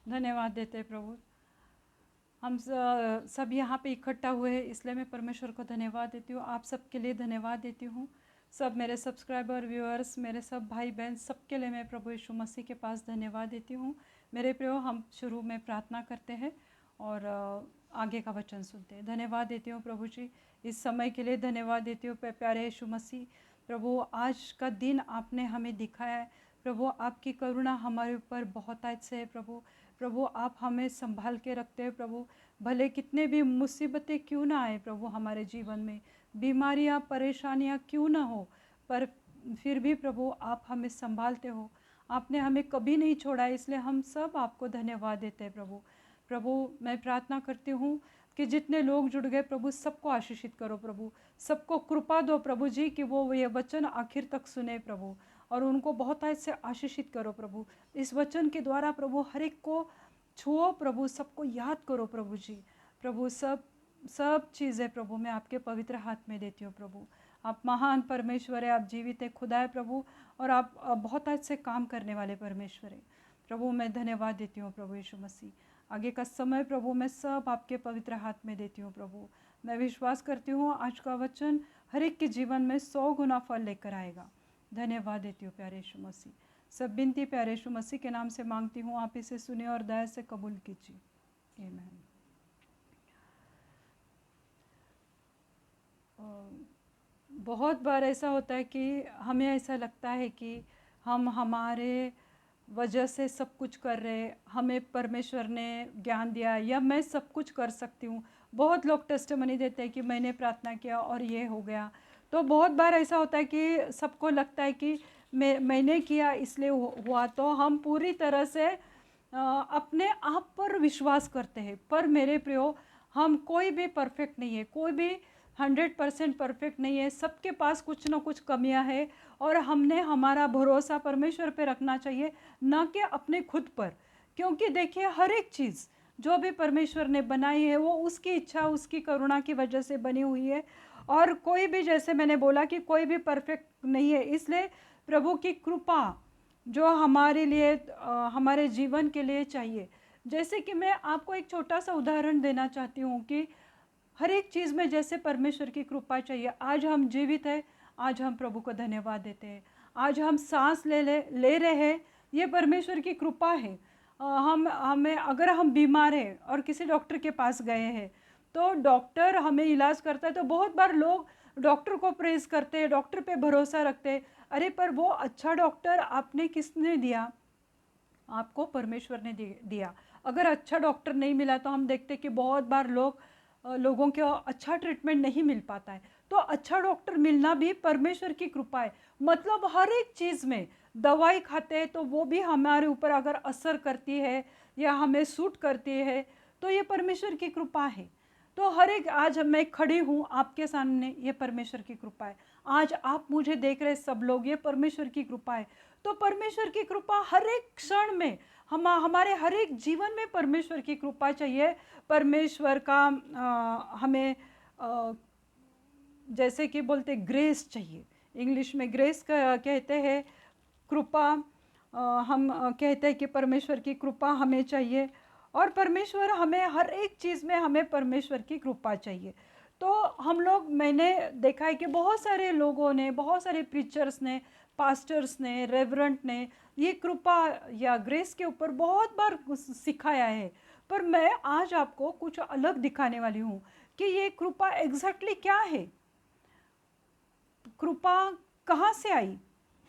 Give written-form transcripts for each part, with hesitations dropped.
धन्यवाद देते हैं प्रभु। हम सब यहाँ पे इकट्ठा हुए हैं, इसलिए मैं परमेश्वर को धन्यवाद देती हूँ। आप सबके लिए धन्यवाद देती हूँ। सब मेरे सब्सक्राइबर, व्यूअर्स, मेरे सब भाई बहन, सबके लिए मैं प्रभु यीशु मसीह के पास धन्यवाद देती हूँ। मेरे प्रियो, हम शुरू में प्रार्थना करते हैं और आगे का वचन सुनते हैं। धन्यवाद देती हूँ प्रभु जी, इस समय के लिए धन्यवाद देती हूँ प्यारे यीशु मसीह। प्रभु, आज का दिन आपने हमें दिखाया है। प्रभु, आपकी करुणा हमारे ऊपर बहुत अच्छे है प्रभु। प्रभु, आप हमें संभाल के रखते हैं प्रभु। भले कितने भी मुसीबतें क्यों ना आए प्रभु हमारे जीवन में, बीमारियां, परेशानियां क्यों ना हो, पर फिर भी प्रभु आप हमें संभालते हो। आपने हमें कभी नहीं छोड़ा, इसलिए हम सब आपको धन्यवाद देते हैं प्रभु। प्रभु, मैं प्रार्थना करती हूँ कि जितने लोग जुड़ गए प्रभु, सबको आशीषित करो प्रभु। सबको कृपा दो प्रभु जी कि वो ये वचन आखिर तक सुने प्रभु, और उनको बहुत ऐसे आशीषित करो प्रभु। इस वचन के द्वारा प्रभु हर एक को छुओ प्रभु, सबको याद करो प्रभु जी। प्रभु, सब चीज़ें प्रभु मैं आपके पवित्र हाथ में देती हूँ प्रभु। आप महान परमेश्वर है, आप जीवित है, खुदा है प्रभु, और आप बहुत अच्छे काम करने वाले परमेश्वर है प्रभु। मैं धन्यवाद देती हूँ प्रभु यीशु मसीह। आगे का समय प्रभु मैं सब आपके पवित्र हाथ में देती हूँ प्रभु। मैं विश्वास करती हूँ आज का वचन हर एक के जीवन में 100 गुना फल लेकर आएगा। धन्यवाद देती हूँ प्यारे यीशु मसीह। सब बिनती प्यारे यीशु मसीह के नाम से मांगती हूँ, आप इसे सुनिए और दया से कबूल कीजिए। आमीन। बहुत बार ऐसा होता है कि हमें ऐसा लगता है कि हम हमारे वजह से सब कुछ कर रहे, हमें परमेश्वर ने ज्ञान दिया या मैं सब कुछ कर सकती हूँ। बहुत लोग टेस्टिमनी देते हैं कि मैंने प्रार्थना किया और ये हो गया। तो बहुत बार ऐसा होता है कि सबको लगता है कि मैंने किया इसलिए हुआ, तो हम पूरी तरह से अपने आप पर विश्वास करते हैं। पर मेरे प्रियो, हम कोई भी परफेक्ट नहीं है, कोई भी 100% परफेक्ट नहीं है। सबके पास कुछ ना कुछ कमियां है, और हमने हमारा भरोसा परमेश्वर पे रखना चाहिए, ना कि अपने खुद पर। क्योंकि देखिए, हर एक चीज़ जो भी परमेश्वर ने बनाई है वो उसकी इच्छा, उसकी करुणा की वजह से बनी हुई है। और कोई भी, जैसे मैंने बोला कि कोई भी परफेक्ट नहीं है, इसलिए प्रभु की कृपा जो हमारे लिए, हमारे जीवन के लिए चाहिए। जैसे कि मैं आपको एक छोटा सा उदाहरण देना चाहती हूँ कि हर एक चीज़ में जैसे परमेश्वर की कृपा चाहिए। आज हम जीवित हैं, आज हम प्रभु को धन्यवाद देते हैं। आज हम सांस ले रहे हैं, ये परमेश्वर की कृपा है। हम हमें अगर हम बीमार हैं और किसी डॉक्टर के पास गए हैं, तो डॉक्टर हमें इलाज करता है, तो बहुत बार लोग डॉक्टर को प्रेज़ करते हैं, डॉक्टर पे भरोसा रखते हैं। अरे पर वो अच्छा डॉक्टर आपने किसने दिया? आपको परमेश्वर ने दिया। अगर अच्छा डॉक्टर नहीं मिला तो हम देखते कि बहुत बार लोगों को अच्छा ट्रीटमेंट नहीं मिल पाता है। तो अच्छा डॉक्टर मिलना भी परमेश्वर की कृपा है। मतलब हर एक चीज़ में दवाई खाते हैं तो वो भी हमारे ऊपर अगर असर करती है या हमें सूट करती है, तो ये परमेश्वर की कृपा है। तो हर एक, आज मैं खड़ी हूँ आपके सामने, ये परमेश्वर की कृपा है। आज आप मुझे देख रहे सब लोग, ये परमेश्वर की कृपा है। तो परमेश्वर की कृपा हर एक क्षण में, हमारे हर एक जीवन में परमेश्वर की कृपा चाहिए। परमेश्वर का हमें जैसे कि बोलते ग्रेस चाहिए, इंग्लिश में ग्रेस कहते हैं, कृपा। हम कहते हैं कि परमेश्वर की कृपा हमें चाहिए, और परमेश्वर हमें हर एक चीज़ में, हमें परमेश्वर की कृपा चाहिए। तो हम लोग, मैंने देखा है कि बहुत सारे लोगों ने, बहुत सारे प्रीचर्स ने, पास्टर्स ने, रेवरेंट ने ये कृपा या ग्रेस के ऊपर बहुत बार सिखाया है। पर मैं आज आपको कुछ अलग दिखाने वाली हूँ कि ये कृपा एग्जैक्टली क्या है, कृपा कहाँ से आई,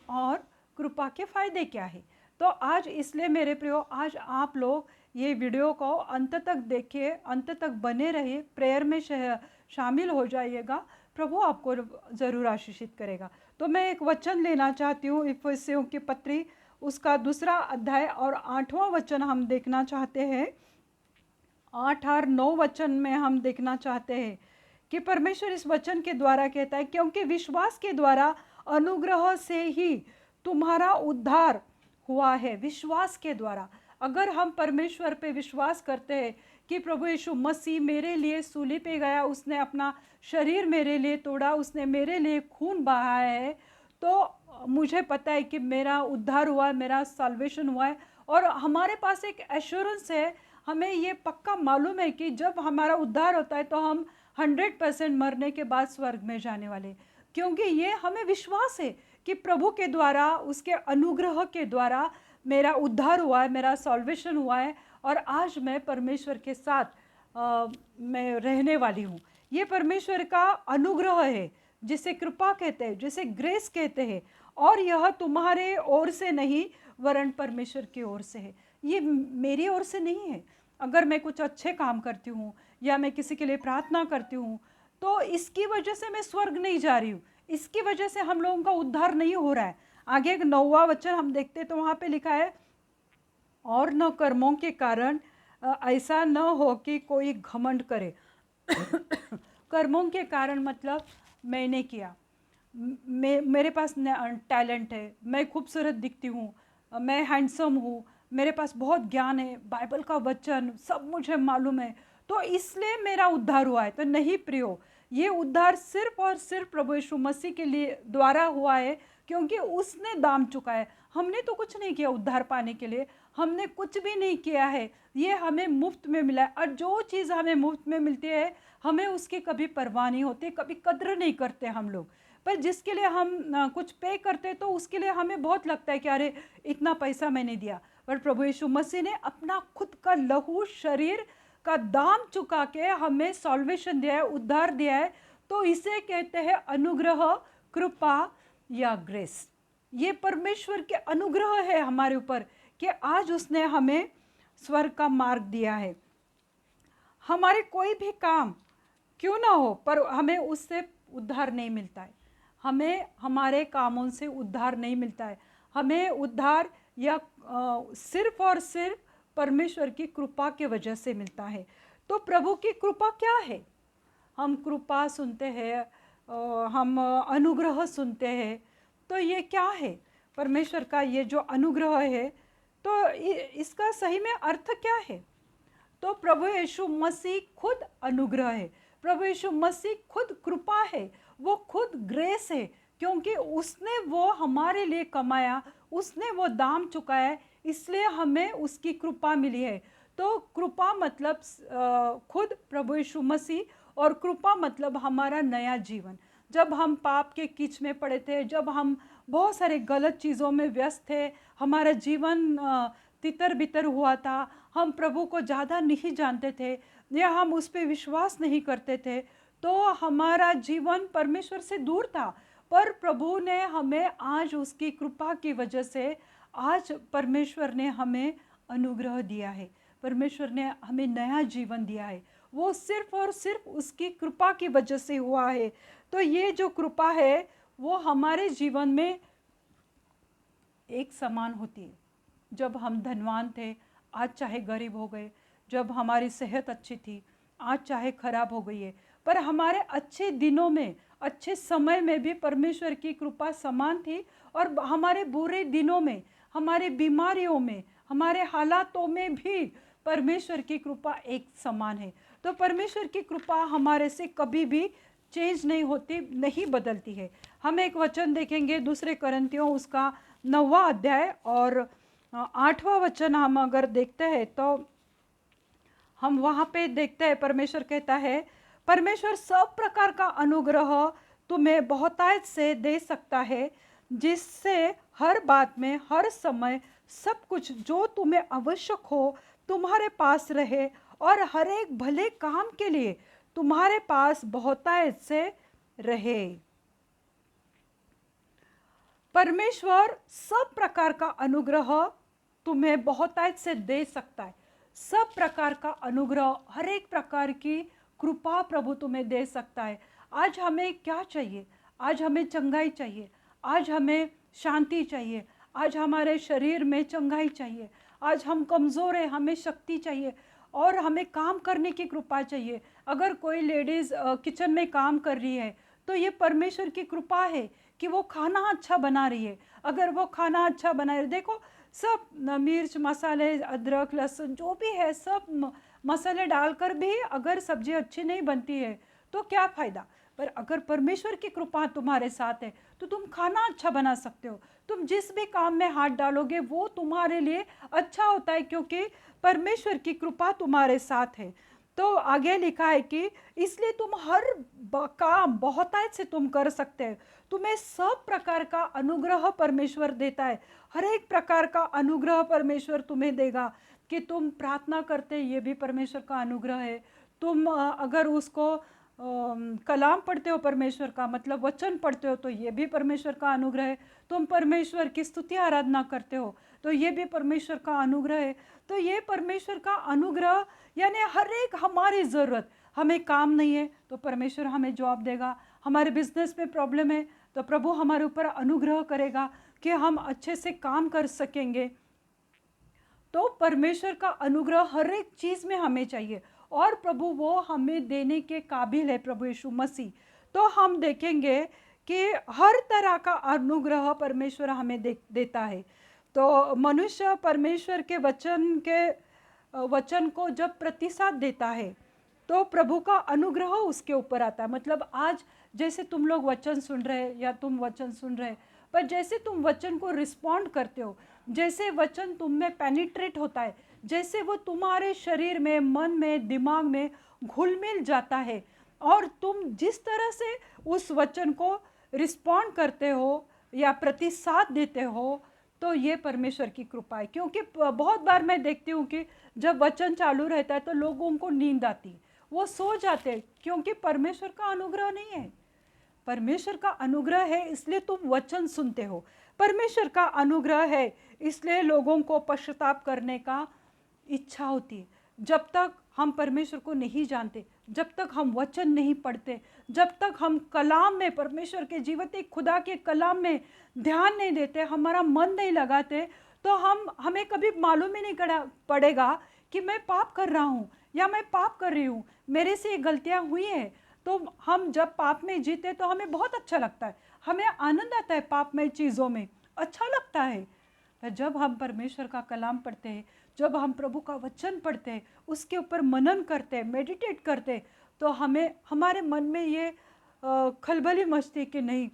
और कृपा के फायदे क्या है। तो आज इसलिए मेरे प्रियो, आज आप लोग ये वीडियो को अंत तक देखिए, अंत तक बने रहिए, प्रेयर में शामिल हो जाइएगा। प्रभु आपको ज़रूर आशीषित करेगा। तो मैं एक वचन लेना चाहती हूँ, इफिसियों की पत्री, उसका 2 अध्याय और 8वां वचन हम देखना चाहते हैं। 8 और 9 वचन में हम देखना चाहते हैं कि परमेश्वर इस वचन के द्वारा कहता है, क्योंकि विश्वास के द्वारा अनुग्रह से ही तुम्हारा उद्धार हुआ है। विश्वास के द्वारा, अगर हम परमेश्वर पे विश्वास करते हैं कि प्रभु यीशु मसीह मेरे लिए सूली पे गया, उसने अपना शरीर मेरे लिए तोड़ा, उसने मेरे लिए खून बहाया है, तो मुझे पता है कि मेरा उद्धार हुआ है, मेरा साल्वेशन हुआ है, और हमारे पास एक एश्योरेंस है, हमें ये पक्का मालूम है कि जब हमारा उद्धार होता है तो हम 100% मरने के बाद स्वर्ग में जाने वाले, क्योंकि ये हमें विश्वास है कि प्रभु के द्वारा, उसके अनुग्रह के द्वारा मेरा उद्धार हुआ है, मेरा सॉल्वेशन हुआ है, और आज मैं परमेश्वर के साथ मैं रहने वाली हूँ। ये परमेश्वर का अनुग्रह है, जिसे कृपा कहते हैं, जिसे ग्रेस कहते हैं, और यह तुम्हारे ओर से नहीं वरन परमेश्वर की ओर से है। ये मेरी ओर से नहीं है। अगर मैं कुछ अच्छे काम करती हूँ या मैं किसी के लिए प्रार्थना करती हूँ, तो इसकी वजह से मैं स्वर्ग नहीं जा रही हूँ, इसकी वजह से हम लोगों का उद्धार नहीं हो रहा है। आगे एक 9वां वचन हम देखते हैं, तो वहाँ पे लिखा है, और न कर्मों के कारण ऐसा न हो कि कोई घमंड करे। कर्मों के कारण मतलब मैंने किया, मेरे पास टैलेंट है, मैं खूबसूरत दिखती हूँ, मैं हैंडसम हूँ, मेरे पास बहुत ज्ञान है, बाइबल का वचन सब मुझे मालूम है, तो इसलिए मेरा उद्धार हुआ है। तो नहीं प्रियो, ये उद्धार सिर्फ और सिर्फ प्रभु यीशु मसीह के लिए द्वारा हुआ है, क्योंकि उसने दाम चुका है। हमने तो कुछ नहीं किया उद्धार पाने के लिए, हमने कुछ भी नहीं किया है, ये हमें मुफ्त में मिला है। और जो चीज़ हमें मुफ्त में मिलती है, हमें उसकी कभी परवाह नहीं होती, कभी कद्र नहीं करते हम लोग। पर जिसके लिए हम कुछ पे करते, तो उसके लिए हमें बहुत लगता है कि अरे इतना पैसा मैंने दिया। पर प्रभु यीशु मसीह ने अपना खुद का लहू शरीर का दाम चुका के हमें सॉल्वेशन दिया है, उद्धार दिया है। तो इसे कहते हैं अनुग्रह, कृपा या ग्रेस। ये परमेश्वर के अनुग्रह है हमारे ऊपर कि आज उसने हमें स्वर्ग का मार्ग दिया है। हमारे कोई भी काम क्यों ना हो, पर हमें उससे उद्धार नहीं मिलता है, हमें हमारे कामों से उद्धार नहीं मिलता है। हमें उद्धार या सिर्फ और सिर्फ परमेश्वर की कृपा के वजह से मिलता है। तो प्रभु की कृपा क्या है? हम कृपा सुनते हैं, हम अनुग्रह सुनते हैं, तो ये क्या है परमेश्वर का ये जो अनुग्रह है? तो इसका सही में अर्थ क्या है? तो प्रभु यीशु मसीह खुद अनुग्रह है, प्रभु यीशु मसीह खुद कृपा है, वो खुद ग्रेस है, क्योंकि उसने वो हमारे लिए कमाया, उसने वो दाम चुकाया है, इसलिए हमें उसकी कृपा मिली है। तो कृपा मतलब खुद प्रभु यीशु मसीह, और कृपा मतलब हमारा नया जीवन। जब हम पाप के कीच में पड़े थे, जब हम बहुत सारे गलत चीज़ों में व्यस्त थे, हमारा जीवन तितर बितर हुआ था, हम प्रभु को ज़्यादा नहीं जानते थे या हम उस पर विश्वास नहीं करते थे, तो हमारा जीवन परमेश्वर से दूर था। पर प्रभु ने हमें आज उसकी कृपा की वजह से, आज परमेश्वर ने हमें अनुग्रह दिया है, परमेश्वर ने हमें नया जीवन दिया है। वो सिर्फ और सिर्फ उसकी कृपा की वजह से हुआ है। तो ये जो कृपा है वो हमारे जीवन में एक समान होती है। जब हम धनवान थे, आज चाहे गरीब हो गए, जब हमारी सेहत अच्छी थी, आज चाहे खराब हो गई है, पर हमारे अच्छे दिनों में, अच्छे समय में भी परमेश्वर की कृपा समान थी, और हमारे बुरे दिनों में, हमारे बीमारियों में, हमारे हालातों में भी परमेश्वर की कृपा एक समान है। तो परमेश्वर की कृपा हमारे से कभी भी चेंज नहीं होती, नहीं बदलती है। हम एक वचन देखेंगे, दूसरे कोरिन्थियों उसका 9वां अध्याय और 8वां वचन हम अगर देखते हैं, तो हम वहाँ पे देखते हैं परमेश्वर कहता है, परमेश्वर सब प्रकार का अनुग्रह तुम्हें बहुतायत से दे सकता है, जिससे हर बात में, हर समय, सब कुछ जो तुम्हें आवश्यक हो तुम्हारे पास रहे, और हर एक भले काम के लिए तुम्हारे पास बहुतायत से रहे। परमेश्वर सब प्रकार का अनुग्रह तुम्हें बहुतायत से दे सकता है। सब प्रकार का अनुग्रह, हर एक प्रकार की कृपा प्रभु तुम्हें दे सकता है। आज हमें क्या चाहिए? आज हमें चंगाई चाहिए, आज हमें शांति चाहिए, आज हमारे शरीर में चंगाई चाहिए, आज हम कमज़ोर हैं, हमें शक्ति चाहिए, और हमें काम करने की कृपा चाहिए। अगर कोई लेडीज़ किचन में काम कर रही है, तो ये परमेश्वर की कृपा है कि वो खाना अच्छा बना रही है। अगर वो खाना अच्छा बना रही है, देखो सब मिर्च मसाले, अदरक लहसुन जो भी है, सब मसाले डालकर भी अगर सब्जी अच्छी नहीं बनती है तो क्या फ़ायदा? पर अगर परमेश्वर की कृपा तुम्हारे साथ है तो तुम खाना अच्छा बना सकते हो। तुम जिस भी काम में हाथ डालोगे वो तुम्हारे लिए अच्छा होता है, क्योंकि परमेश्वर की कृपा तुम्हारे साथ है। तो आगे लिखा है कि इसलिए तुम हर काम बहुतायत से तुम कर सकते हो। तुम्हें सब प्रकार का अनुग्रह परमेश्वर देता है। हर एक प्रकार का अनुग्रह परमेश्वर तुम्हें देगा। कि तुम प्रार्थना करते, ये भी परमेश्वर का अनुग्रह है। तुम अगर उसको कलाम पढ़ते हो परमेश्वर का, मतलब वचन पढ़ते हो, तो ये भी परमेश्वर का अनुग्रह है। तुम परमेश्वर की स्तुति आराधना करते हो तो ये भी परमेश्वर का अनुग्रह है। तो ये परमेश्वर का अनुग्रह यानी हर एक हमारी ज़रूरत, हमें काम नहीं है तो परमेश्वर हमें जॉब देगा, हमारे बिजनेस में प्रॉब्लम है तो प्रभु हमारे ऊपर अनुग्रह करेगा कि हम अच्छे से काम कर सकेंगे। तो परमेश्वर का अनुग्रह हर एक चीज़ में हमें चाहिए और प्रभु वो हमें देने के काबिल है, प्रभु यीशु मसीह। तो हम देखेंगे कि हर तरह का अनुग्रह परमेश्वर हमें देता है। तो मनुष्य परमेश्वर के वचन को जब प्रतिसाद देता है तो प्रभु का अनुग्रह उसके ऊपर आता है। मतलब आज जैसे तुम लोग वचन सुन रहे या तुम वचन सुन रहे, पर जैसे तुम वचन को रिस्पॉन्ड करते हो, जैसे वचन तुम में पेनिट्रेट होता है, जैसे वो तुम्हारे शरीर में, मन में, दिमाग में घुल मिल जाता है और तुम जिस तरह से उस वचन को रिस्पॉन्ड करते हो या प्रतिसाद देते हो, तो ये परमेश्वर की कृपा है। क्योंकि बहुत बार मैं देखती हूँ कि जब वचन चालू रहता है तो लोगों को नींद आती, वो सो जाते हैं, क्योंकि परमेश्वर का अनुग्रह नहीं है। परमेश्वर का अनुग्रह है इसलिए तुम वचन सुनते हो। परमेश्वर का अनुग्रह है इसलिए लोगों को पश्चाताप करने का इच्छा होती है। जब तक हम परमेश्वर को नहीं जानते, जब तक हम वचन नहीं पढ़ते, जब तक हम कलाम में, परमेश्वर के जीवते खुदा के कलाम में ध्यान नहीं देते, हमारा मन नहीं लगाते, तो हमें कभी मालूम ही नहीं पड़ेगा कि मैं पाप कर रहा हूँ या मैं पाप कर रही हूँ, मेरे से ये गलतियाँ हुई हैं। तो हम जब पाप में जीते तो हमें बहुत अच्छा लगता है, हमें आनंद आता है, पाप में चीज़ों में अच्छा लगता है। पर जब हम परमेश्वर का कलाम पढ़ते हैं, जब हम प्रभु का वचन पढ़ते हैं, उसके ऊपर मनन करते हैं, मेडिटेट करते हैं, तो हमारे मन में ये खलबली मचती कि नहीं,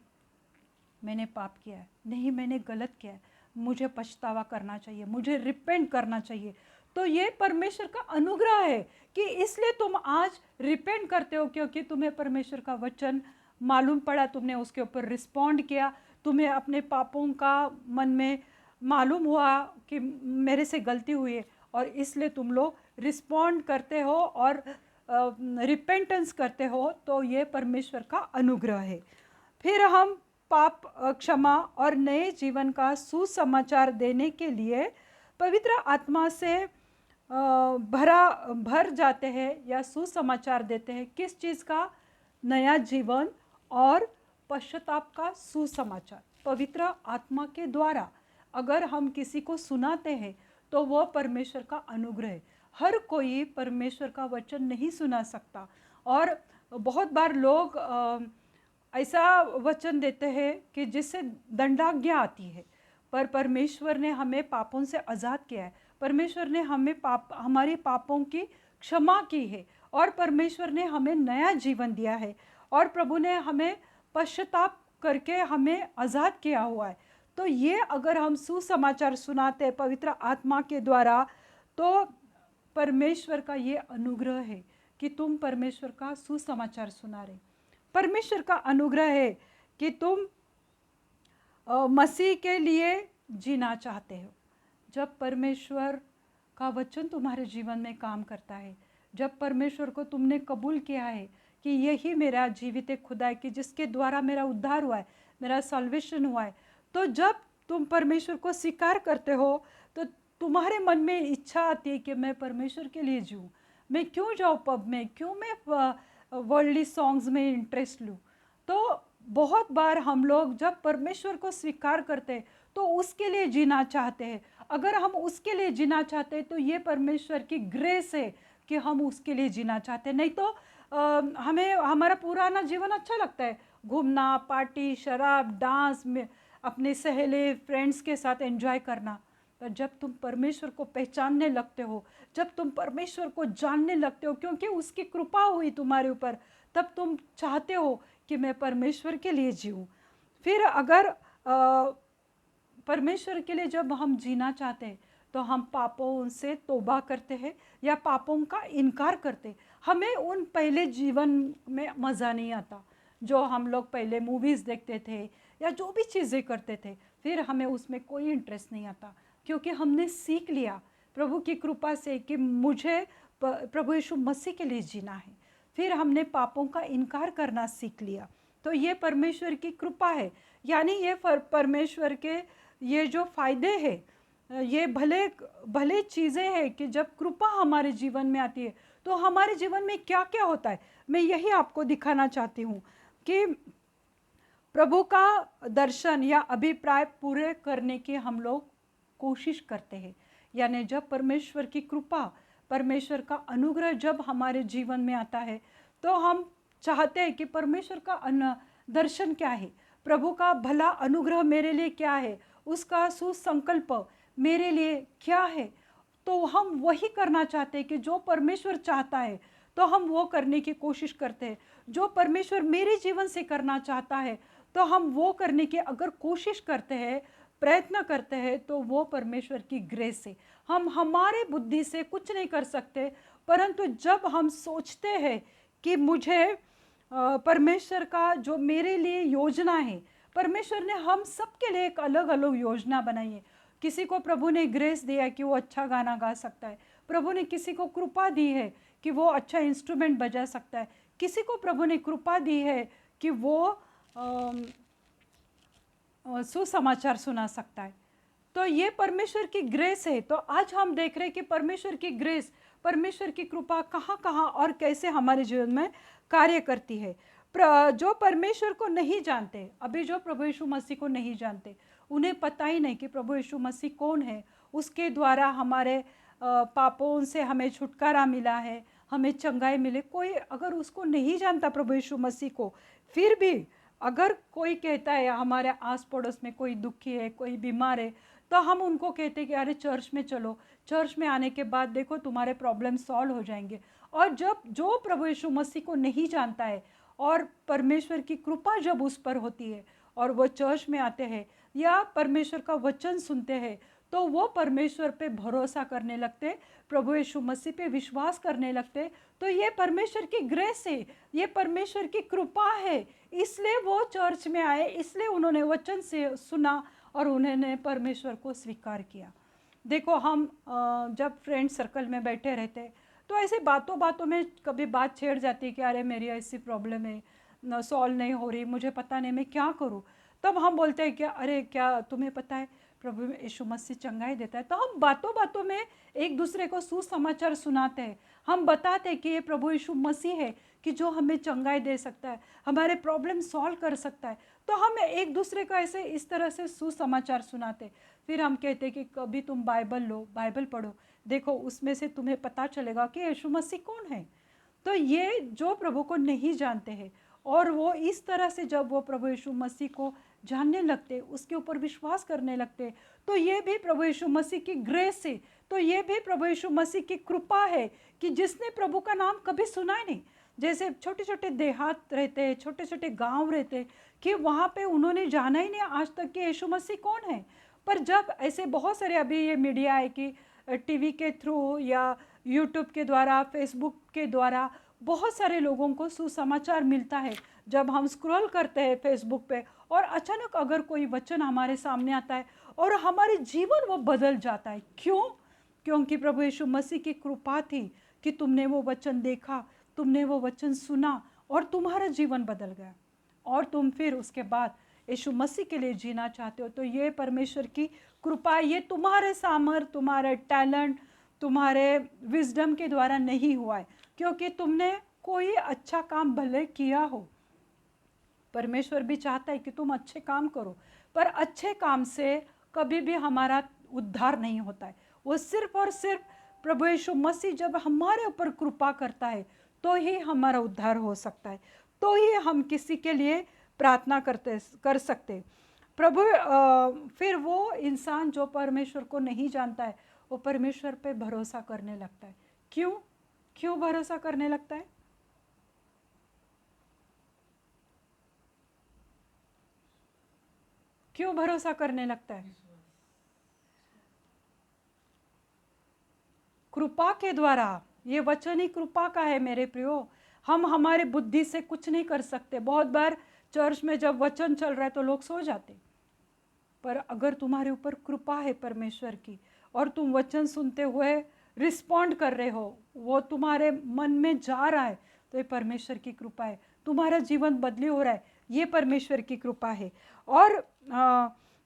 मैंने पाप किया है, नहीं मैंने गलत किया है, मुझे पछतावा करना चाहिए, मुझे रिपेंट करना चाहिए। तो ये परमेश्वर का अनुग्रह है कि इसलिए तुम आज रिपेंट करते हो, क्योंकि तुम्हें परमेश्वर का वचन मालूम पड़ा, तुमने उसके ऊपर रिस्पॉन्ड किया, तुम्हें अपने पापों का मन में मालूम हुआ कि मेरे से गलती हुई है, और इसलिए तुम लोग रिस्पॉन्ड करते हो और रिपेंटेंस करते हो। तो ये परमेश्वर का अनुग्रह है। फिर हम पाप क्षमा और नए जीवन का सुसमाचार देने के लिए पवित्र आत्मा से भर जाते हैं या सुसमाचार देते हैं। किस चीज़ का? नया जीवन और पश्चाताप का सुसमाचार पवित्र आत्मा के द्वारा अगर हम किसी को सुनाते हैं तो वह परमेश्वर का अनुग्रह है। हर कोई परमेश्वर का वचन नहीं सुना सकता, और बहुत बार लोग ऐसा वचन देते हैं कि जिससे दंडाज्ञा आती है, पर परमेश्वर ने हमें पापों से आज़ाद किया है। परमेश्वर ने हमारे पापों की क्षमा की है, और परमेश्वर ने हमें नया जीवन दिया है, और प्रभु ने हमें पश्चाताप करके हमें आज़ाद किया हुआ है। तो ये अगर हम सुसमाचार सुनाते हैं पवित्र आत्मा के द्वारा, तो परमेश्वर का ये अनुग्रह है कि तुम परमेश्वर का सुसमाचार सुना रहे। परमेश्वर का अनुग्रह है कि तुम मसीह के लिए जीना चाहते हो। जब परमेश्वर का वचन तुम्हारे जीवन में काम करता है, जब परमेश्वर को तुमने कबूल किया है कि यही मेरा जीवित खुदा है, कि जिसके द्वारा मेरा उद्धार हुआ है, मेरा सल्वेशन हुआ है, तो जब तुम परमेश्वर को स्वीकार करते हो तो तुम्हारे मन में इच्छा आती है कि मैं परमेश्वर के लिए जीऊँ। मैं क्यों जाऊँ पब में, क्यों मैं वर्ल्डली सॉन्ग्स में इंटरेस्ट लूँ। तो बहुत बार हम लोग जब परमेश्वर को स्वीकार करते हैं तो उसके लिए जीना चाहते हैं। अगर हम उसके लिए जीना चाहते हैं तो ये परमेश्वर की ग्रेस है कि हम उसके लिए जीना चाहते हैं। नहीं तो हमें हमारा पुराना जीवन अच्छा लगता है, घूमना, पार्टी, शराब, डांस में अपने सहेले फ्रेंड्स के साथ एंजॉय करना। पर जब तुम परमेश्वर को पहचानने लगते हो, जब तुम परमेश्वर को जानने लगते हो, क्योंकि उसकी कृपा हुई तुम्हारे ऊपर, तब तुम चाहते हो कि मैं परमेश्वर के लिए जीऊँ। फिर अगर परमेश्वर के लिए जब हम जीना चाहते हैं तो हम पापों से तौबा करते हैं या पापों का इनकार करते। हमें उन पहले जीवन में मज़ा नहीं आता जो हम लोग पहले मूवीज़ देखते थे या जो भी चीज़ें करते थे, फिर हमें उसमें कोई इंटरेस्ट नहीं आता, क्योंकि हमने सीख लिया प्रभु की कृपा से कि मुझे प्रभु यीशु मसीह के लिए जीना है। फिर हमने पापों का इनकार करना सीख लिया। तो ये परमेश्वर की कृपा है, यानी ये परमेश्वर के ये जो फ़ायदे हैं, ये भले भले चीज़ें हैं कि जब कृपा हमारे जीवन में आती है तो हमारे जीवन में क्या क्या होता है, मैं यही आपको दिखाना चाहती हूँ कि प्रभु का दर्शन या अभिप्राय पूरे करने की हम लोग कोशिश करते हैं। यानी जब परमेश्वर की कृपा, परमेश्वर का अनुग्रह जब हमारे जीवन में आता है तो हम चाहते हैं कि परमेश्वर का दर्शन क्या है, प्रभु का भला अनुग्रह मेरे लिए क्या है, उसका सुसंकल्प मेरे लिए क्या है। तो हम वही करना चाहते हैं कि जो परमेश्वर चाहता है तो हम वो करने की कोशिश करते हैं। जो परमेश्वर मेरे जीवन से करना चाहता है तो हम वो करने की अगर कोशिश करते हैं, प्रयत्न करते हैं, तो वो परमेश्वर की ग्रेस से हम हमारे बुद्धि से कुछ नहीं कर सकते। परंतु जब हम सोचते हैं कि मुझे परमेश्वर का जो मेरे लिए योजना है, परमेश्वर ने हम सबके लिए एक अलग अलग योजना बनाई है। किसी को प्रभु ने ग्रेस दिया कि वो अच्छा गाना गा सकता है, प्रभु ने किसी को कृपा दी है कि वो अच्छा इंस्ट्रूमेंट बजा सकता है, किसी को प्रभु ने कृपा दी है कि वो सुसमाचार सुना सकता है। तो ये परमेश्वर की ग्रेस है। तो आज हम देख रहे हैं कि परमेश्वर की ग्रेस, परमेश्वर की कृपा कहाँ कहाँ और कैसे हमारे जीवन में कार्य करती है। जो परमेश्वर को नहीं जानते, अभी जो प्रभु यीशु मसीह को नहीं जानते, उन्हें पता ही नहीं कि प्रभु यीशु मसीह कौन है, उसके द्वारा हमारे पापों से हमें छुटकारा मिला है, हमें चंगाई मिले। कोई अगर उसको नहीं जानता प्रभु यीशु मसीह को, फिर भी अगर कोई कहता है हमारे आस पड़ोस में कोई दुखी है, कोई बीमार है, तो हम उनको कहते हैं कि अरे चर्च में चलो, चर्च में आने के बाद देखो तुम्हारे प्रॉब्लम सॉल्व हो जाएंगे। और जब जो प्रभु यीशु मसीह को नहीं जानता है और परमेश्वर की कृपा जब उस पर होती है और वो चर्च में आते हैं या परमेश्वर का वचन सुनते हैं, तो वो परमेश्वर पे भरोसा करने लगते, प्रभु यीशु मसीह पे विश्वास करने लगते। तो ये परमेश्वर की ग्रेस है, ये परमेश्वर की कृपा है, इसलिए वो चर्च में आए, इसलिए उन्होंने वचन से सुना और उन्होंने परमेश्वर को स्वीकार किया। देखो हम जब फ्रेंड सर्कल में बैठे रहते तो ऐसे बातों बातों में कभी बात छेड़ जाती है कि अरे मेरी ऐसी प्रॉब्लम है, न सॉल्व नहीं हो रही, मुझे पता नहीं मैं क्या करूँ। तब हम बोलते हैं कि अरे क्या तुम्हें पता है प्रभु यीशु मसीह चंगाई देता है। तो हम बातों बातों में एक दूसरे को सुसमाचार सुनाते हैं, हम बताते हैं कि ये प्रभु यीशु मसीह है कि जो हमें चंगाई दे सकता है, हमारे प्रॉब्लम सॉल्व कर सकता है। तो हम एक दूसरे को ऐसे इस तरह से सुसमाचार सुनाते। फिर हम कहते हैं कि कभी तुम बाइबल लो, बाइबल पढ़ो, देखो उसमें से तुम्हें पता चलेगा कि यीशु मसीह कौन है। तो ये जो प्रभु को नहीं जानते हैं और वो इस तरह से जब वो प्रभु यीशु मसीह को जानने लगते, उसके ऊपर विश्वास करने लगते, तो ये भी प्रभु यीशु मसीह की ग्रेस है, तो ये भी प्रभु यीशु मसीह की कृपा है कि जिसने प्रभु का नाम कभी सुना ही नहीं। जैसे छोटे छोटे देहात रहते हैं, छोटे छोटे गांव रहते हैं कि वहाँ पे उन्होंने जाना ही नहीं आज तक कि यीशु मसीह कौन है। पर जब ऐसे बहुत सारे अभी ये मीडिया है कि टीवी के थ्रू या यूट्यूब के द्वारा, फेसबुक के द्वारा बहुत सारे लोगों को सुसमाचार मिलता है। जब हम स्क्रॉल करते हैं फेसबुक पे और अचानक अगर कोई वचन हमारे सामने आता है और हमारे जीवन वो बदल जाता है। क्यों? क्योंकि प्रभु यीशु मसीह की कृपा थी कि तुमने वो वचन देखा, तुमने वो वचन सुना और तुम्हारा जीवन बदल गया और तुम फिर उसके बाद यीशु मसीह के लिए जीना चाहते हो। तो ये परमेश्वर की कृपा, ये तुम्हारे सामर्थ्य, तुम्हारे टैलेंट, तुम्हारे विजडम के द्वारा नहीं हुआ है, क्योंकि तुमने कोई अच्छा काम भले किया हो। परमेश्वर भी चाहता है कि तुम अच्छे काम करो, पर अच्छे काम से कभी भी हमारा उद्धार नहीं होता है। वो सिर्फ और सिर्फ प्रभु यीशु मसीह जब हमारे ऊपर कृपा करता है तो ही हमारा उद्धार हो सकता है, तो ही हम किसी के लिए प्रार्थना कर सकते। प्रभु फिर वो इंसान जो परमेश्वर को नहीं जानता है वो परमेश्वर पे भरोसा करने लगता है। क्यों? क्यों भरोसा करने लगता है? क्यों भरोसा करने लगता है? कृपा के द्वारा। ये वचन ही कृपा का है मेरे प्रियो। हम हमारे बुद्धि से कुछ नहीं कर सकते। बहुत बार चर्च में जब वचन चल रहा है तो लोग सो जाते, पर अगर तुम्हारे ऊपर कृपा है परमेश्वर की और तुम वचन सुनते हुए रिस्पॉन्ड कर रहे हो, वो तुम्हारे मन में जा रहा है, तो ये परमेश्वर की कृपा है। तुम्हारा जीवन बदली हो रहा है, ये परमेश्वर की कृपा है। और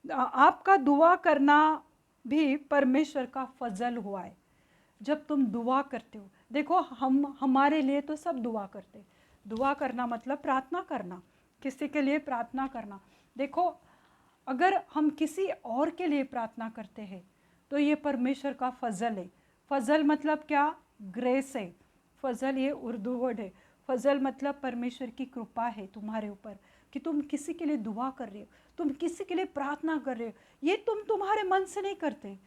आपका दुआ करना भी परमेश्वर का फजल हुआ है। जब तुम दुआ करते हो, देखो हम हमारे लिए तो सब दुआ करते। दुआ करना मतलब प्रार्थना करना, किसी के लिए प्रार्थना करना। देखो अगर हम किसी और के लिए प्रार्थना करते हैं तो ये परमेश्वर का फजल है। फजल मतलब क्या? ग्रेस है। फजल ये उर्दू वर्ड है। फजल मतलब परमेश्वर की कृपा है तुम्हारे ऊपर कि तुम किसी के लिए दुआ कर रहे हो, तुम किसी के लिए प्रार्थना कर रहे हो। ये तुम तुम्हारे मन से नहीं करते।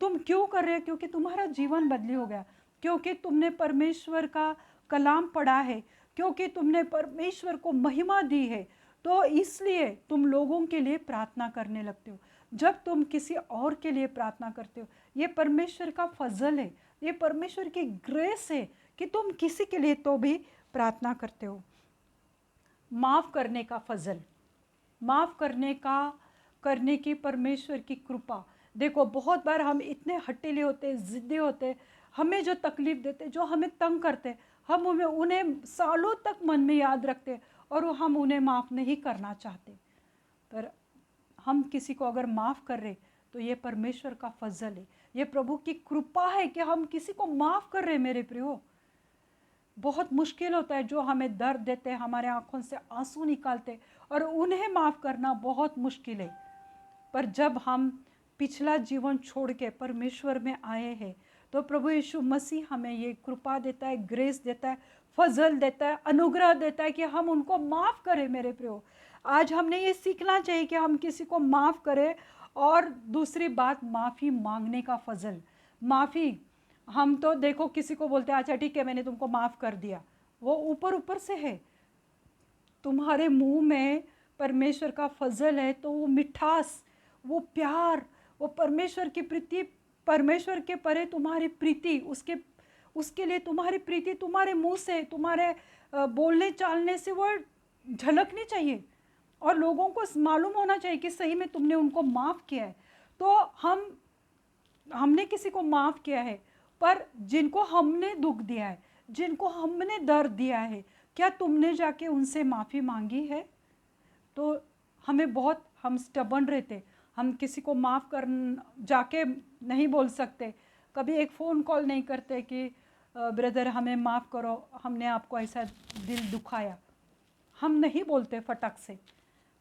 तुम क्यों कर रहे हो? क्योंकि तुम्हारा जीवन बदली हो गया, क्योंकि तुमने परमेश्वर का कलाम पढ़ा है, क्योंकि तुमने परमेश्वर को महिमा दी है, तो इसलिए तुम लोगों के लिए प्रार्थना करने लगते हो। जब तुम किसी और के लिए प्रार्थना करते हो, ये परमेश्वर का फजल है, ये परमेश्वर की ग्रेस है कि तुम किसी के लिए तो भी प्रार्थना करते हो। माफ़ करने का फजल, माफ़ करने की परमेश्वर की कृपा। देखो बहुत बार हम इतने हठीले होते, ज़िद्दी होते, हमें जो तकलीफ़ देते, जो हमें तंग करते, हम उन्हें सालों तक मन में याद रखते और हम उन्हें माफ़ नहीं करना चाहते। पर हम किसी को अगर माफ़ कर रहे तो ये परमेश्वर का फजल है, ये प्रभु की कृपा है कि हम किसी को माफ़ कर रहे। मेरे प्रियो, बहुत मुश्किल होता है जो हमें दर्द देते, हमारे आँखों से आंसू निकालते, और उन्हें माफ़ करना बहुत मुश्किल है। पर जब हम पिछला जीवन छोड़ के परमेश्वर में आए हैं तो प्रभु यीशु मसीह हमें ये कृपा देता है, ग्रेस देता है, फजल देता है, अनुग्रह देता है कि हम उनको माफ़ करें। मेरे प्रियो, आज हमने ये सीखना चाहिए कि हम किसी को माफ़ करें। और दूसरी बात, माफ़ी मांगने का फजल। माफ़ी, हम तो देखो किसी को बोलते हैं अच्छा ठीक है मैंने तुमको माफ़ कर दिया, वो ऊपर ऊपर से है। तुम्हारे मुंह में परमेश्वर का फजल है तो वो मिठास, वो प्यार, वो परमेश्वर की प्रीति, परमेश्वर के परे तुम्हारी प्रीति, उसके लिए तुम्हारी प्रीति तुम्हारे मुंह से, तुम्हारे बोलने चालने से वो झलकनी चाहिए और लोगों को मालूम होना चाहिए कि सही में तुमने उनको माफ़ किया है। तो हमने किसी को माफ़ किया है, पर जिनको हमने दुख दिया है, जिनको हमने दर्द दिया है, क्या तुमने जाके उनसे माफ़ी मांगी है? तो हम स्टबर्न रहते, हम किसी को माफ़ कर जाके नहीं बोल सकते, कभी एक फ़ोन कॉल नहीं करते कि ब्रदर हमें माफ़ करो, हमने आपको ऐसा दिल दुखाया। हम नहीं बोलते फटक से।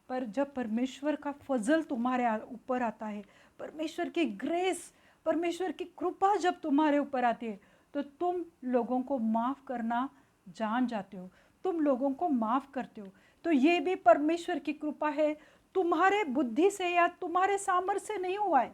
पर जब परमेश्वर का फजल तुम्हारे ऊपर आता है, परमेश्वर की ग्रेस, परमेश्वर की कृपा जब तुम्हारे ऊपर आती है, तो तुम लोगों को माफ़ करना जान जाते हो, तुम लोगों को माफ़ करते हो। तो ये भी परमेश्वर की कृपा है, तुम्हारे बुद्धि से या तुम्हारे सामर्थ्य से नहीं हुआ है।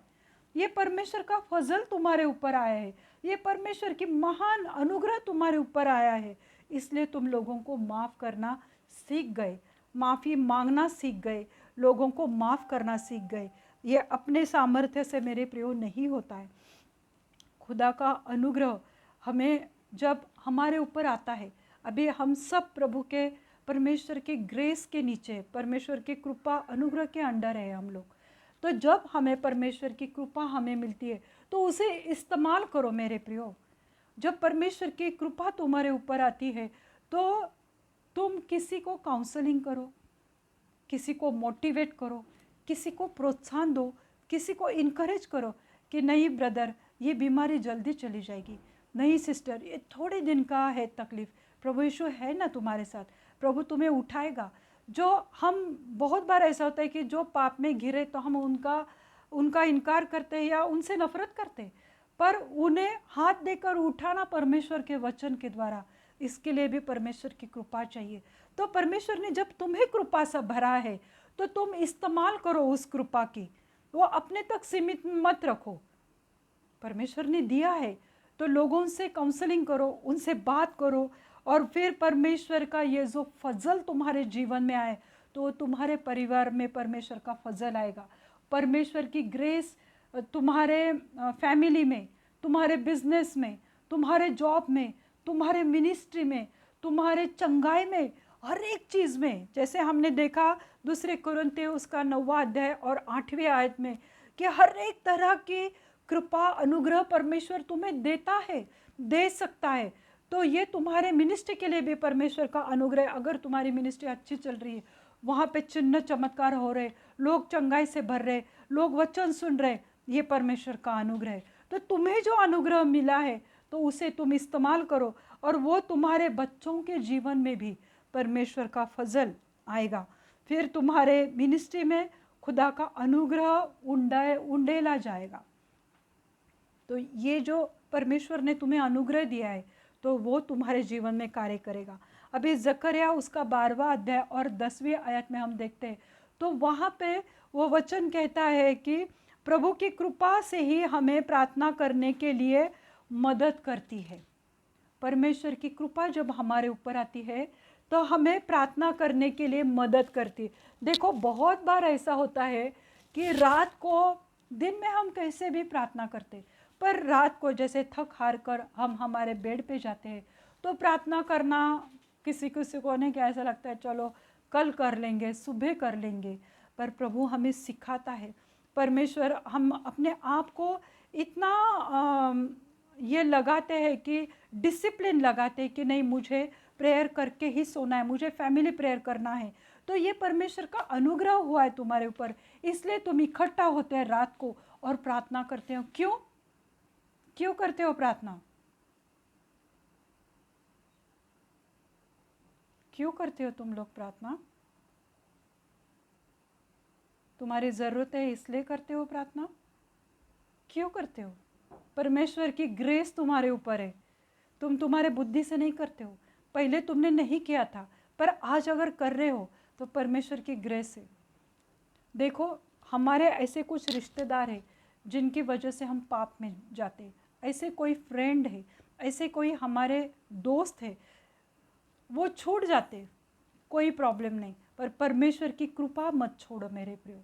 ये परमेश्वर का फजल तुम्हारे ऊपर आया है, ये परमेश्वर की महान अनुग्रह तुम्हारे ऊपर आया है, इसलिए तुम लोगों को माफ़ करना सीख गए, माफ़ी मांगना सीख गए, लोगों को माफ़ करना सीख गए। ये अपने सामर्थ्य से मेरे प्रियो नहीं होता है। खुदा का अनुग्रह हमें जब हमारे ऊपर आता है, अभी हम सब प्रभु के, परमेश्वर के ग्रेस के नीचे, परमेश्वर की कृपा अनुग्रह के अंडर है हम लोग। तो जब हमें परमेश्वर की कृपा हमें मिलती है तो उसे इस्तेमाल करो मेरे प्रियो। जब परमेश्वर की कृपा तुम्हारे ऊपर आती है तो तुम किसी को काउंसलिंग करो, किसी को मोटिवेट करो, किसी को प्रोत्साहन दो, किसी को इनकरेज करो कि नहीं ब्रदर ये बीमारी जल्दी चली जाएगी, नहीं सिस्टर ये थोड़े दिन का है तकलीफ़, प्रभु यीशु है ना तुम्हारे साथ, प्रभु तुम्हें उठाएगा। जो हम बहुत बार ऐसा होता है कि जो पाप में घिरे तो हम उनका इनकार करते हैं या उनसे नफरत करते हैं, पर उन्हें हाथ देकर उठाना परमेश्वर के वचन के द्वारा, इसके लिए भी परमेश्वर की कृपा चाहिए। तो परमेश्वर ने जब तुम्हें कृपा से भरा है तो तुम इस्तेमाल करो उस कृपा की, वो अपने तक सीमित मत रखो। परमेश्वर ने दिया है तो लोगों से काउंसलिंग करो, उनसे बात करो, और फिर परमेश्वर का ये जो फजल तुम्हारे जीवन में आए तो तुम्हारे परिवार में परमेश्वर का फजल आएगा, परमेश्वर की ग्रेस तुम्हारे फैमिली में, तुम्हारे बिजनेस में, तुम्हारे जॉब में, तुम्हारे मिनिस्ट्री में, तुम्हारे चंगाई में, हर एक चीज़ में। जैसे हमने देखा दूसरे कुरिन्थियों उसका 9वां अध्याय और 8वीं आयत में कि हर एक तरह की कृपा अनुग्रह परमेश्वर तुम्हें देता है, दे सकता है। तो ये तुम्हारे मिनिस्ट्री के लिए भी परमेश्वर का अनुग्रह। अगर तुम्हारी मिनिस्ट्री अच्छी चल रही है, वहाँ पे चिन्ह चमत्कार हो रहे, लोग चंगाई से भर रहे, लोग वचन सुन रहे, ये परमेश्वर का अनुग्रह है। तो तुम्हें जो अनुग्रह मिला है तो उसे तुम इस्तेमाल करो, और वो तुम्हारे बच्चों के जीवन में भी परमेश्वर का फजल आएगा। फिर तुम्हारे मिनिस्ट्री में खुदा का अनुग्रह उंडेला जाएगा। तो ये जो परमेश्वर ने तुम्हें अनुग्रह दिया है तो वो तुम्हारे जीवन में कार्य करेगा। अभी जकरिया उसका 12वां अध्याय और 10वीं आयत में हम देखते हैं, तो वहाँ पे वो वचन कहता है कि प्रभु की कृपा से ही हमें प्रार्थना करने के लिए मदद करती है। परमेश्वर की कृपा जब हमारे ऊपर आती है तो हमें प्रार्थना करने के लिए मदद करती है। देखो बहुत बार ऐसा होता है कि रात को, दिन में हम कैसे भी प्रार्थना करते, पर रात को जैसे थक हार कर हम हमारे बेड पे जाते हैं तो प्रार्थना करना किसी किसी को नहीं, क्या ऐसा लगता है चलो कल कर लेंगे, सुबह कर लेंगे। पर प्रभु हमें सिखाता है, परमेश्वर हम अपने आप को इतना ये लगाते हैं कि डिसिप्लिन लगाते हैं कि नहीं मुझे प्रेयर करके ही सोना है, मुझे फैमिली प्रेयर करना है। तो ये परमेश्वर का अनुग्रह हुआ है तुम्हारे ऊपर, इसलिए तुम इकट्ठा होते हैं रात को और प्रार्थना करते हो। क्यों क्यों करते हो प्रार्थना? क्यों करते हो तुम लोग प्रार्थना? तुम्हारी ज़रूरत है इसलिए करते हो प्रार्थना? क्यों करते हो? परमेश्वर की ग्रेस तुम्हारे ऊपर है, तुम तुम्हारे बुद्धि से नहीं करते हो। पहले तुमने नहीं किया था पर आज अगर कर रहे हो तो परमेश्वर की ग्रेस है। देखो हमारे ऐसे कुछ रिश्तेदार हैं जिनकी वजह से हम पाप में जाते, ऐसे कोई फ्रेंड है, ऐसे कोई हमारे दोस्त है, वो छूट जाते, कोई प्रॉब्लम नहीं, पर परमेश्वर की कृपा मत छोड़ो मेरे प्रियो।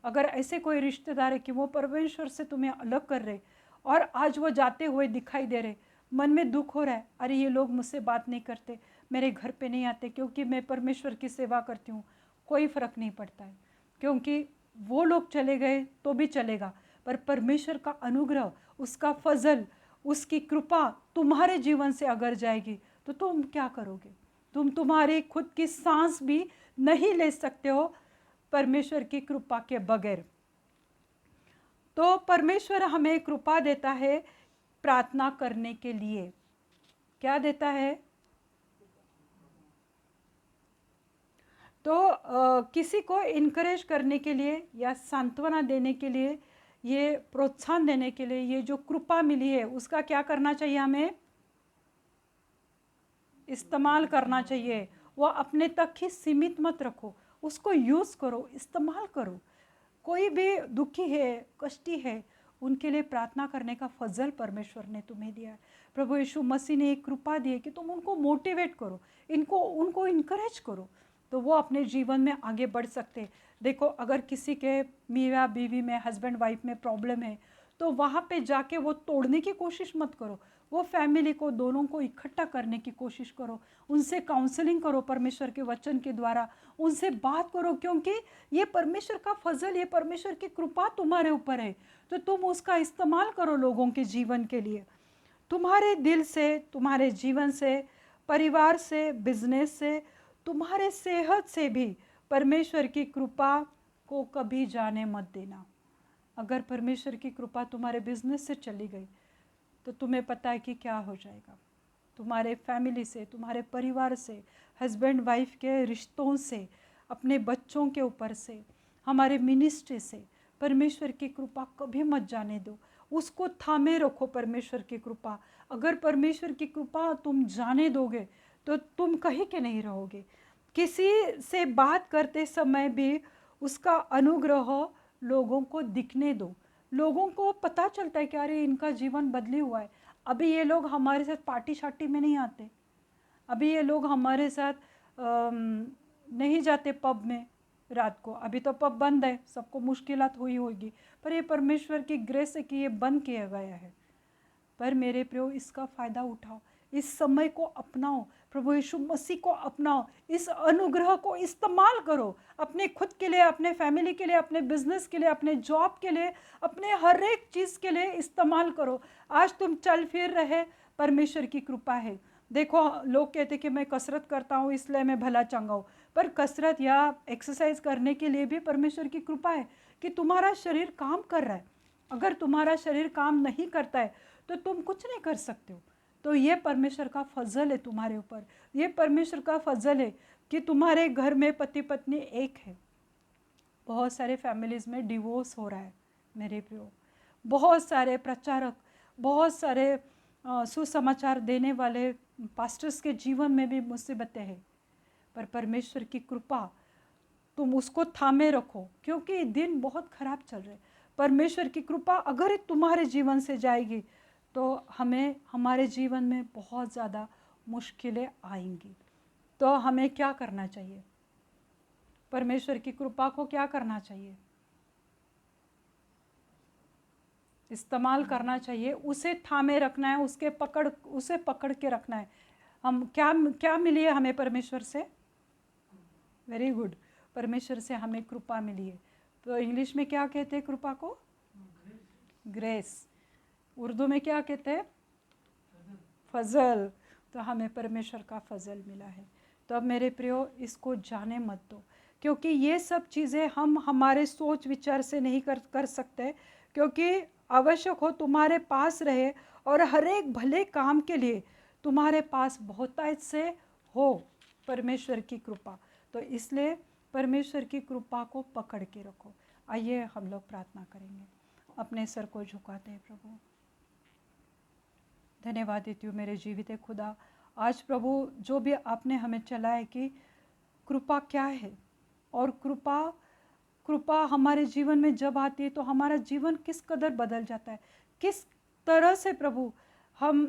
अगर ऐसे कोई रिश्तेदार है कि वो परमेश्वर से तुम्हें अलग कर रहे और आज वो जाते हुए दिखाई दे रहे, मन में दुख हो रहा है, अरे ये लोग मुझसे बात नहीं करते, मेरे घर पे नहीं आते क्योंकि मैं परमेश्वर की सेवा करती हूँ, कोई फ़र्क नहीं पड़ता है, क्योंकि वो लोग चले गए तो भी चलेगा, पर परमेश्वर का अनुग्रह, उसका फजल, उसकी कृपा तुम्हारे जीवन से अगर जाएगी तो तुम क्या करोगे? तुम तुम्हारी खुद की सांस भी नहीं ले सकते हो परमेश्वर की कृपा के बगैर। तो परमेश्वर हमें कृपा देता है प्रार्थना करने के लिए। क्या देता है? तो किसी को इनकरेज करने के लिए या सांत्वना देने के लिए, ये प्रोत्साहन देने के लिए, ये जो कृपा मिली है उसका क्या करना चाहिए? हमें इस्तेमाल करना चाहिए। वो अपने तक ही सीमित मत रखो, उसको यूज़ करो, इस्तेमाल करो। कोई भी दुखी है, कष्टी है, उनके लिए प्रार्थना करने का फजल परमेश्वर ने तुम्हें दिया है। प्रभु यीशु मसीह ने एक कृपा दी है कि तुम उनको मोटिवेट करो, उनको इनकरेज करो, तो वो अपने जीवन में आगे बढ़ सकते। देखो अगर किसी के मियाँ बीवी में, हस्बैंड वाइफ में प्रॉब्लम है तो वहाँ पे जाके वो तोड़ने की कोशिश मत करो, वो फैमिली को, दोनों को इकट्ठा करने की कोशिश करो, उनसे काउंसलिंग करो परमेश्वर के वचन के द्वारा, उनसे बात करो, क्योंकि ये परमेश्वर का फजल, ये परमेश्वर की कृपा तुम्हारे ऊपर है, तो तुम उसका इस्तेमाल करो लोगों के जीवन के लिए। तुम्हारे दिल से, तुम्हारे जीवन से, परिवार से, बिजनेस से, तुम्हारे सेहत से भी परमेश्वर की कृपा को कभी जाने मत देना। अगर परमेश्वर की कृपा तुम्हारे बिजनेस से चली गई तो तुम्हें पता है कि क्या हो जाएगा। तुम्हारे फैमिली से, तुम्हारे परिवार से, हस्बैंड वाइफ के रिश्तों से, अपने बच्चों के ऊपर से, हमारे मिनिस्ट्री से परमेश्वर की कृपा कभी मत जाने दो। उसको थामे रखो परमेश्वर की कृपा। अगर परमेश्वर की कृपा तुम जाने दोगे तो तुम कहीं के नहीं रहोगे। किसी से बात करते समय भी उसका अनुग्रह लोगों को दिखने दो। लोगों को पता चलता है कि अरे इनका जीवन बदली हुआ है। अभी ये लोग हमारे साथ पार्टी शार्टी में नहीं आते, अभी ये लोग हमारे साथ नहीं जाते पब में रात को, अभी तो पब बंद है, सबको मुश्किलात हुई होगी, पर ये परमेश्वर की ग्रेस है कि ये बंद किया गया है। पर मेरे प्रियो, इसका फ़ायदा उठाओ, इस समय को अपनाओ, प्रभु यीशु मसीह को अपनाओ, इस अनुग्रह को इस्तेमाल करो अपने खुद के लिए, अपने फैमिली के लिए, अपने बिजनेस के लिए, अपने जॉब के लिए, अपने हर एक चीज़ के लिए इस्तेमाल करो। आज तुम चल फिर रहे, परमेश्वर की कृपा है। देखो, लोग कहते कि मैं कसरत करता हूँ इसलिए मैं भला चंगा हूँ, पर कसरत या एक्सरसाइज करने के लिए भी परमेश्वर की कृपा है कि तुम्हारा शरीर काम कर रहा है। अगर तुम्हारा शरीर काम नहीं करता है तो तुम कुछ नहीं कर सकते हो। तो ये परमेश्वर का फजल है तुम्हारे ऊपर, ये परमेश्वर का फजल है कि तुम्हारे घर में पति पत्नी एक है। बहुत सारे फैमिलीज में डिवोर्स हो रहा है मेरे प्रियो, बहुत सारे प्रचारक, बहुत सारे सुसमाचार देने वाले पास्टर्स के जीवन में भी मुसीबतें हैं। पर परमेश्वर की कृपा, तुम उसको थामे रखो, क्योंकि दिन बहुत खराब चल रहे। परमेश्वर की कृपा अगर तुम्हारे जीवन से जाएगी तो हमें हमारे जीवन में बहुत ज़्यादा मुश्किलें आएंगी। तो हमें क्या करना चाहिए? परमेश्वर की कृपा को क्या करना चाहिए? इस्तेमाल करना चाहिए, उसे थामे रखना है, उसे पकड़ के रखना है। हम क्या मिली है हमें परमेश्वर से? वेरी गुड, परमेश्वर से हमें कृपा मिली है। तो इंग्लिश में क्या कहते हैं कृपा को? ग्रेस। उर्दू में क्या कहते हैं? फजल। तो हमें परमेश्वर का फजल मिला है। तो अब मेरे प्रियो, इसको जाने मत दो, क्योंकि ये सब चीज़ें हम हमारे सोच विचार से नहीं कर सकते, क्योंकि आवश्यक हो तुम्हारे पास रहे और हर एक भले काम के लिए तुम्हारे पास बहुतायत से हो परमेश्वर की कृपा। तो इसलिए परमेश्वर की कृपा को पकड़ के रखो। आइए हम लोग प्रार्थना करेंगे, अपने सर को झुकाते हैं। प्रभु, धन्यवाद देती हूँ मेरे जीवित खुदा, आज प्रभु जो भी आपने हमें चलाया कि कृपा क्या है, और कृपा हमारे जीवन में जब आती है तो हमारा जीवन किस कदर बदल जाता है, किस तरह से प्रभु हम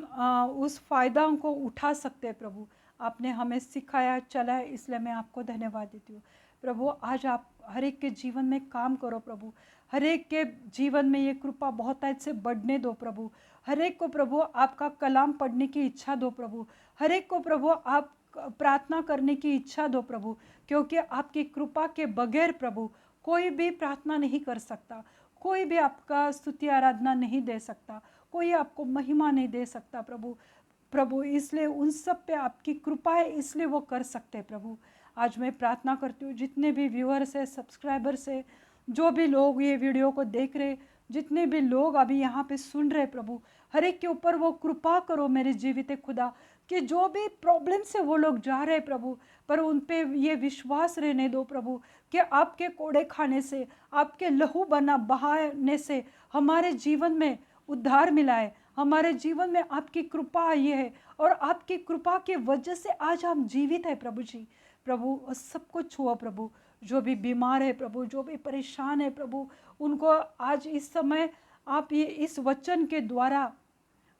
उस फ़ायदा को उठा सकते हैं। प्रभु, आपने हमें सिखाया, चलाया, इसलिए मैं आपको धन्यवाद देती हूँ। प्रभु, आज आप हर एक के जीवन में काम करो प्रभु, हर एक के जीवन में ये कृपा बहुत से बढ़ने दो प्रभु। हर एक को प्रभु आपका कलाम पढ़ने की इच्छा दो प्रभु, हर एक को प्रभु आप प्रार्थना करने की इच्छा दो प्रभु, क्योंकि आपकी कृपा के बगैर प्रभु कोई भी प्रार्थना नहीं कर सकता, कोई भी आपका स्तुति आराधना नहीं दे सकता, कोई आपको महिमा नहीं दे सकता प्रभु। इसलिए उन सब पे आपकी कृपा है, इसलिए वो कर सकते हैं प्रभु। आज मैं प्रार्थना करती हूँ, जितने भी व्यूअर्स है, सब्सक्राइबर्स है, जो भी लोग ये वीडियो को देख रहे, जितने भी लोग अभी यहाँ पे सुन रहे प्रभु, हर एक के ऊपर वो कृपा करो मेरे जीवित खुदा, कि जो भी प्रॉब्लम से वो लोग जा रहे प्रभु, पर उन पे ये विश्वास रहने दो प्रभु कि आपके कोड़े खाने से, आपके लहू बहाने से हमारे जीवन में उद्धार मिला है, हमारे जीवन में आपकी कृपा आई है, और आपकी कृपा के वजह से आज हम जीवित है प्रभु जी। प्रभु, सब कुछ हुआ प्रभु, जो भी बीमार है प्रभु, जो भी परेशान है प्रभु, उनको आज इस समय आप ये इस वचन के द्वारा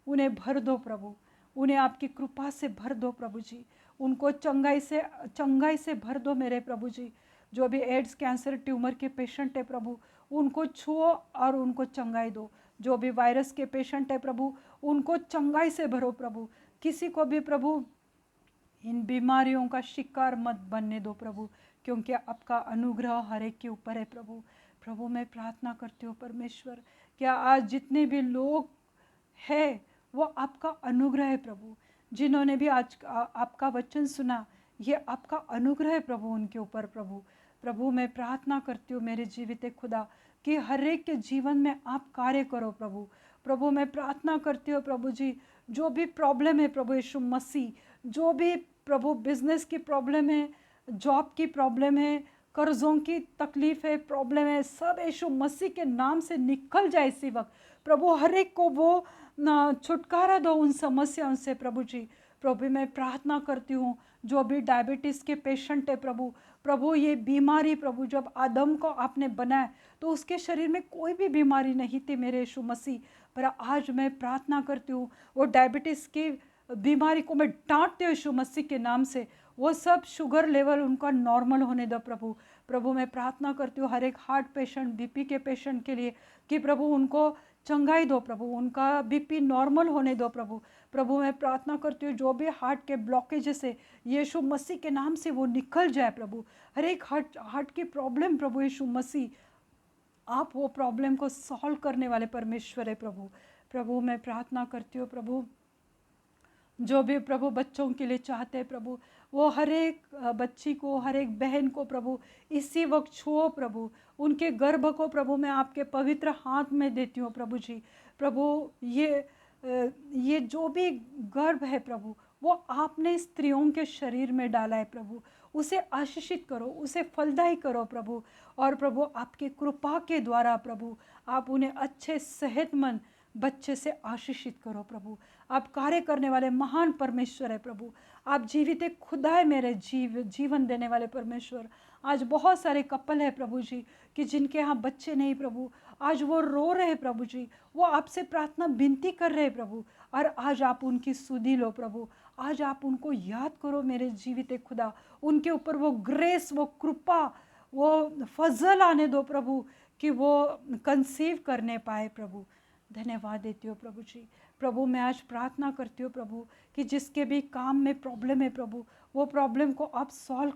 उन्हें भर दो प्रभु, उन्हें आपकी कृपा से भर दो प्रभु जी, उनको चंगाई से भर दो मेरे प्रभु जी। जो भी एड्स, कैंसर, ट्यूमर के पेशेंट है प्रभु, उनको छुओ और उनको चंगाई दो। जो भी वायरस के पेशेंट है प्रभु, उनको चंगाई से भरो प्रभु। किसी को भी प्रभु इन बीमारियों का शिकार मत बनने दो प्रभु, क्योंकि आपका अनुग्रह हर एक के ऊपर है प्रभु। प्रभु, मैं प्रार्थना करती हूँ परमेश्वर, क्या आज जितने भी लोग हैं वो आपका अनुग्रह है प्रभु, जिन्होंने भी आज आपका वचन सुना, ये आपका अनुग्रह है प्रभु उनके ऊपर प्रभु। मैं प्रार्थना करती हूँ मेरे जीवित खुदा कि हर एक के जीवन में आप कार्य करो प्रभु। मैं प्रार्थना करती हूँ प्रभु जी, जो भी प्रॉब्लम है प्रभु यीशु मसीह, जो भी प्रभु बिजनेस की प्रॉब्लम है, जॉब की प्रॉब्लम है, कर्जों की तकलीफ है, प्रॉब्लम है, सब यीशु मसीह के नाम से निकल जाए इसी वक्त प्रभु। हर एक को वो छुटकारा दो उन समस्याओं से प्रभु जी। प्रभु, मैं प्रार्थना करती हूँ जो भी डायबिटीज़ के पेशेंट है प्रभु ये बीमारी प्रभु, जब आदम को आपने बनाया तो उसके शरीर में कोई भी बीमारी नहीं थी मेरे यीशु मसीह, पर आज मैं प्रार्थना करती हूँ वो डायबिटीज़ की बीमारी को मैं डांटती हूँ यीशु मसीह के नाम से, वो सब शुगर लेवल उनका नॉर्मल होने दो प्रभु। प्रभु मैं प्रार्थना करती हूँ हर एक हार्ट पेशेंट, बीपी के पेशेंट के लिए कि प्रभु उनको चंगाई दो प्रभु, उनका बीपी नॉर्मल होने दो प्रभु। प्रभु मैं प्रार्थना करती हूँ जो भी हार्ट के ब्लॉकेजेस है यीशु मसीह के नाम से वो निकल जाए प्रभु। हर एक हार्ट की प्रॉब्लम प्रभु यीशु मसीह आप वो प्रॉब्लम को सॉल्व करने वाले परमेश्वर है प्रभु। प्रभु मैं प्रार्थना करती हूँ प्रभु जो भी प्रभु बच्चों के लिए चाहते हैं प्रभु, वो हर एक बच्ची को, हर एक बहन को प्रभु इसी वक्त छुओ प्रभु। उनके गर्भ को प्रभु मैं आपके पवित्र हाथ में देती हूँ प्रभु जी। प्रभु ये जो भी गर्भ है प्रभु वो आपने स्त्रियों के शरीर में डाला है प्रभु, उसे आशीषित करो, उसे फलदायी करो प्रभु। और प्रभु आपकी कृपा के द्वारा प्रभु आप उन्हें अच्छे सेहतमंद बच्चे से आशीषित करो प्रभु। आप कार्य करने वाले महान परमेश्वर है प्रभु। आप जीवित एक खुदा है मेरे जीवन देने वाले परमेश्वर। आज बहुत सारे कपल है प्रभु जी कि जिनके यहाँ बच्चे नहीं प्रभु, आज वो रो रहे प्रभु जी, वो आपसे प्रार्थना विनती कर रहे प्रभु। और आज आप उनकी सुधि लो प्रभु, आज आप उनको याद करो मेरे जीवित एक खुदा। उनके ऊपर वो ग्रेस, वो कृपा, वो फजल आने दो प्रभु कि वो कंसीव करने पाए प्रभु। धन्यवाद देती हूँ प्रभु जी। प्रभु मैं आज प्रार्थना करती हूँ प्रभु कि जिसके भी काम में प्रॉब्लम है प्रभु, वो प्रॉब्लम को आप सॉल्व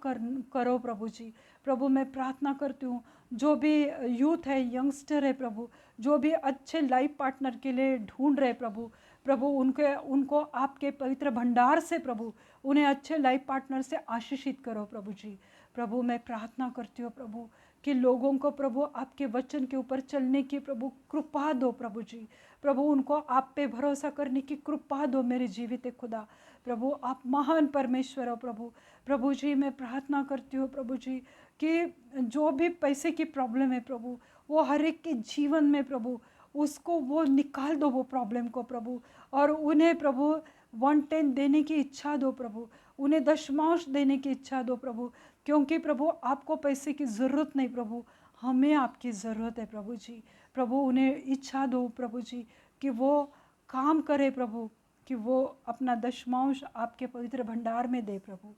करो प्रभु जी। प्रभु मैं प्रार्थना करती हूँ जो भी यूथ है, यंगस्टर है प्रभु, जो भी अच्छे लाइफ पार्टनर के लिए ढूंढ रहे प्रभु, प्रभु उनको आपके पवित्र भंडार से प्रभु उन्हें अच्छे लाइफ पार्टनर से आशीषित करो प्रभु जी। प्रभु मैं प्रार्थना करती हूँ प्रभु कि लोगों को प्रभु आपके वचन के ऊपर चलने की प्रभु कृपा दो प्रभु जी। प्रभु उनको आप पे भरोसा करने की कृपा दो मेरे जीवित खुदा। प्रभु आप महान परमेश्वर हो प्रभु। प्रभु जी मैं प्रार्थना करती हूँ प्रभु जी कि जो भी पैसे की प्रॉब्लम है प्रभु, वो हर एक के जीवन में प्रभु उसको वो निकाल दो वो प्रॉब्लम को प्रभु। और उन्हें प्रभु 1/10 देने की इच्छा दो प्रभु, उन्हें दशमांश देने की इच्छा दो प्रभु। क्योंकि प्रभु आपको पैसे की ज़रूरत नहीं प्रभु, हमें आपकी ज़रूरत है प्रभु जी। प्रभु उन्हें इच्छा दो प्रभु जी कि वो काम करे प्रभु, कि वो अपना दशमांश आपके पवित्र भंडार में दे प्रभु।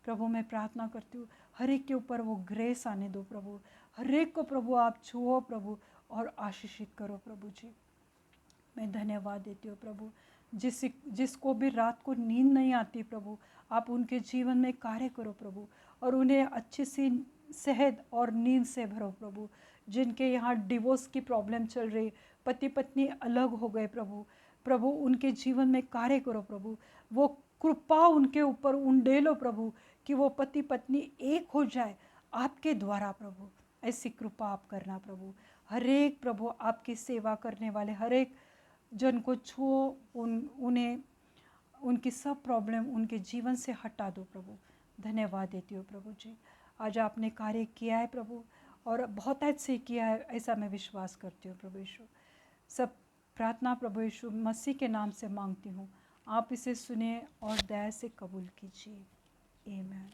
प्रभु मैं प्रार्थना करती हूँ हर एक के ऊपर वो ग्रेस आने दो प्रभु, हर एक को प्रभु आप छुओ प्रभु और आशीषित करो प्रभु जी। मैं धन्यवाद देती हूँ प्रभु। जिसको भी रात को नींद नहीं आती प्रभु, आप उनके जीवन में कार्य करो प्रभु और उन्हें अच्छी सी सेहत और नींद से भरो प्रभु। जिनके यहाँ डिवोर्स की प्रॉब्लम चल रही, पति पत्नी अलग हो गए प्रभु, प्रभु उनके जीवन में कार्य करो प्रभु। वो कृपा उनके ऊपर उंडेलो प्रभु कि वो पति पत्नी एक हो जाए आपके द्वारा प्रभु। ऐसी कृपा आप करना प्रभु। हर एक प्रभु आपकी सेवा करने वाले हर एक जन को छुओ, उन्हें उनकी सब प्रॉब्लम उनके जीवन से हटा दो प्रभु। धन्यवाद देती हूँ प्रभु जी। आज आपने कार्य किया है प्रभु और बहुत अच्छे किया है, ऐसा मैं विश्वास करती हूँ प्रभु यीशु। सब प्रार्थना प्रभु यीशु मसीह के नाम से मांगती हूँ, आप इसे सुने और दया से कबूल कीजिए। आमीन।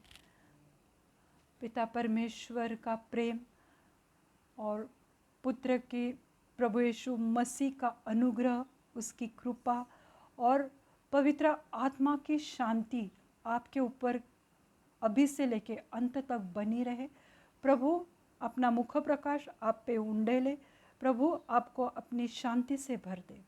पिता परमेश्वर का प्रेम और पुत्र की प्रभु यीशु मसीह का अनुग्रह, उसकी कृपा और पवित्र आत्मा की शांति आपके ऊपर अभी से लेके अंत तक बनी रहे। प्रभु अपना मुख प्रकाश आप पे उंडेले, प्रभु आपको अपनी शांति से भर दे।